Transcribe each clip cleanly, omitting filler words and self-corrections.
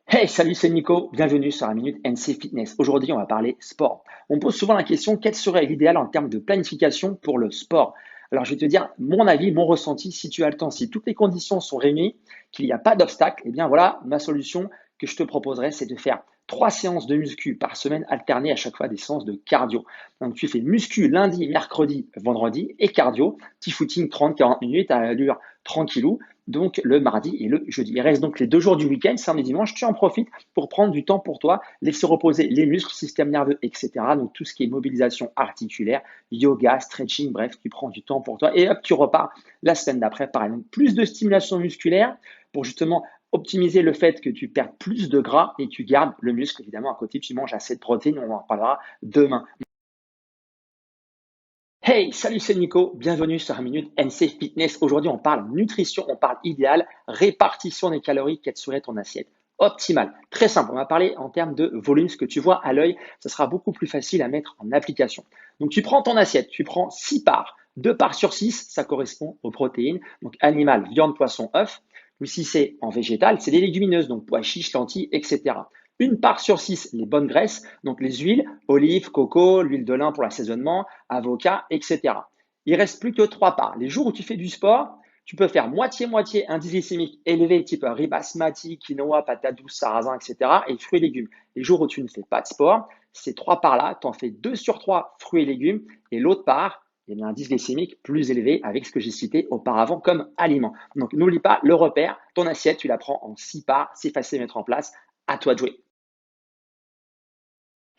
Hey, salut, c'est Nico. Bienvenue sur la Minute NC Fitness. Aujourd'hui, on va parler sport. On pose souvent la question, quel serait l'idéal en termes de planification pour le sport? Alors, je vais te dire mon avis, mon ressenti, si tu as le temps, si toutes les conditions sont réunies, qu'il n'y a pas d'obstacle, eh bien voilà, ma solution que je te proposerais, c'est de faire 3 séances de muscu par semaine alternées à chaque fois des séances de cardio. Donc, tu fais muscu lundi, mercredi, vendredi et cardio, petit footing 30-40 minutes à allure tranquillou, donc le mardi et le jeudi. Il reste donc les 2 jours du week-end, samedi, dimanche. Tu en profites pour prendre du temps pour toi, laisser reposer les muscles, système nerveux, etc. Donc tout ce qui est mobilisation articulaire, yoga, stretching, bref, tu prends du temps pour toi et hop, tu repars la semaine d'après. Pareil, donc plus de stimulation musculaire pour justement optimiser le fait que tu perds plus de gras et tu gardes le muscle. Évidemment, à côté, tu manges assez de protéines, on en parlera demain. Hey, salut, c'est Nico. Bienvenue sur la Minute NC Fitness. Aujourd'hui, on parle nutrition, on parle idéal, répartition des calories, quelle serait ton assiette optimale. Très simple, on va parler en termes de volume, ce que tu vois à l'œil, ce sera beaucoup plus facile à mettre en application. Donc, tu prends ton assiette, tu prends 6 parts, 2 parts sur 6, ça correspond aux protéines, donc animal, viande, poisson, œuf. Ou si c'est en végétal, c'est des légumineuses, donc pois chiches, lentilles, etc. Une part sur 6, les bonnes graisses, donc les huiles, olives, coco, l'huile de lin pour l'assaisonnement, avocat, etc. Il reste plus que 3 parts. Les jours où tu fais du sport, tu peux faire moitié-moitié indice glycémique élevé, type riz basmati, quinoa, patate douce, sarrasin, etc. et fruits et légumes. Les jours où tu ne fais pas de sport, ces 3 parts-là, tu en fais 2 sur 3 fruits et légumes et l'autre part, il y a un indice glycémique plus élevé avec ce que j'ai cité auparavant comme aliment. Donc n'oublie pas le repère, ton assiette, tu la prends en 6 parts, c'est facile à mettre en place, à toi de jouer.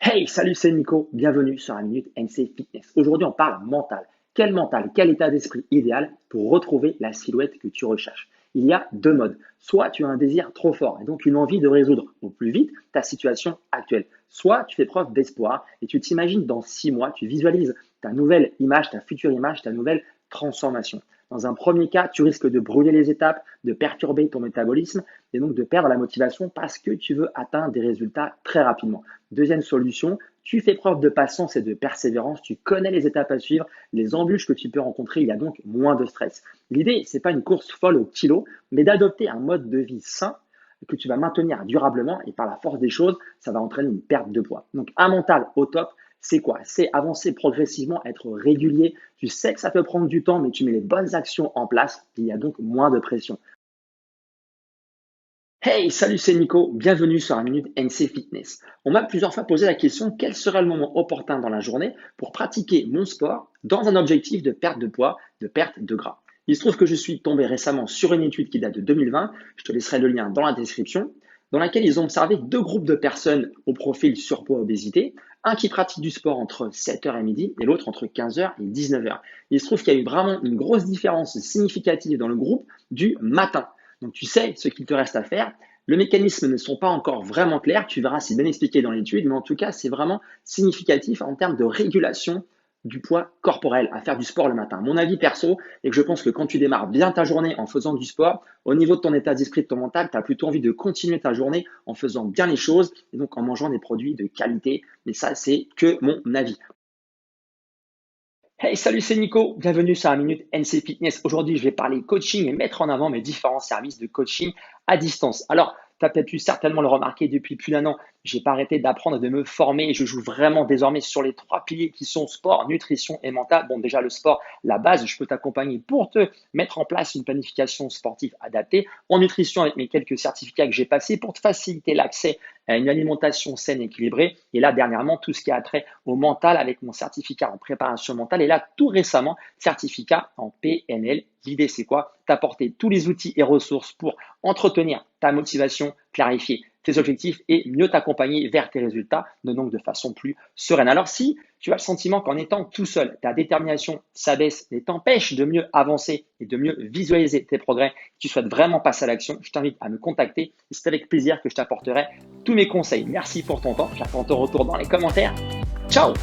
Hey, salut, c'est Nico. Bienvenue sur la Minute NC Fitness. Aujourd'hui, on parle mental. Quel mental, quel état d'esprit idéal pour retrouver la silhouette que tu recherches? Il y a deux modes. Soit tu as un désir trop fort et donc une envie de résoudre au plus vite ta situation actuelle. Soit tu fais preuve d'espoir et tu t'imagines dans 6 mois, tu visualises ta nouvelle image, ta future image, ta nouvelle transformation. Dans un premier cas, tu risques de brûler les étapes, de perturber ton métabolisme et donc de perdre la motivation parce que tu veux atteindre des résultats très rapidement. Deuxième solution, tu fais preuve de patience et de persévérance, tu connais les étapes à suivre, les embûches que tu peux rencontrer, il y a donc moins de stress. L'idée, ce n'est pas une course folle au kilo, mais d'adopter un mode de vie sain que tu vas maintenir durablement et par la force des choses, ça va entraîner une perte de poids. Donc un mental au top, c'est quoi? C'est avancer progressivement, être régulier. Tu sais que ça peut prendre du temps, mais tu mets les bonnes actions en place, il y a donc moins de pression. Hey, salut, c'est Nico. Bienvenue sur la Minute NC Fitness. On m'a plusieurs fois posé la question, quel serait le moment opportun dans la journée pour pratiquer mon sport dans un objectif de perte de poids, de perte de gras. Il se trouve que je suis tombé récemment sur une étude qui date de 2020, je te laisserai le lien dans la description, dans laquelle ils ont observé deux groupes de personnes au profil surpoids-obésité, un qui pratique du sport entre 7 heures et midi et l'autre entre 15 heures et 19 heures. Il se trouve qu'il y a eu vraiment une grosse différence significative dans le groupe du matin. Donc tu sais ce qu'il te reste à faire. Le mécanisme ne sont pas encore vraiment clairs, tu verras, c'est bien expliqué dans l'étude, mais en tout cas, c'est vraiment significatif en termes de régulation du poids corporel à faire du sport le matin. Mon avis perso est que je pense que quand tu démarres bien ta journée en faisant du sport, au niveau de ton état d'esprit, de ton mental, tu as plutôt envie de continuer ta journée en faisant bien les choses et donc en mangeant des produits de qualité. Mais ça, c'est que mon avis. Hey, salut, c'est Nico. Bienvenue sur la Minute NC Fitness. Aujourd'hui, je vais parler coaching et mettre en avant mes différents services de coaching à distance. Alors, tu as peut-être pu certainement le remarquer depuis plus d'un an. J'ai pas arrêté d'apprendre et de me former. Je joue vraiment désormais sur les 3 piliers qui sont sport, nutrition et mental. Bon, déjà, le sport, la base, je peux t'accompagner pour te mettre en place une planification sportive adaptée. En nutrition, avec mes quelques certificats que j'ai passés pour te faciliter l'accès à une alimentation saine et équilibrée. Et là, dernièrement, tout ce qui a trait au mental avec mon certificat en préparation mentale. Et là, tout récemment, certificat en PNL. L'idée, c'est quoi? T'apporter tous les outils et ressources pour entretenir ta motivation, clarifier tes objectifs et mieux t'accompagner vers tes résultats, donc de façon plus sereine. Alors si tu as le sentiment qu'en étant tout seul, ta détermination s'abaisse et t'empêche de mieux avancer et de mieux visualiser tes progrès, tu souhaites vraiment passer à l'action, je t'invite à me contacter et c'est avec plaisir que je t'apporterai tous mes conseils. Merci pour ton temps, j'attends ton retour dans les commentaires. Ciao!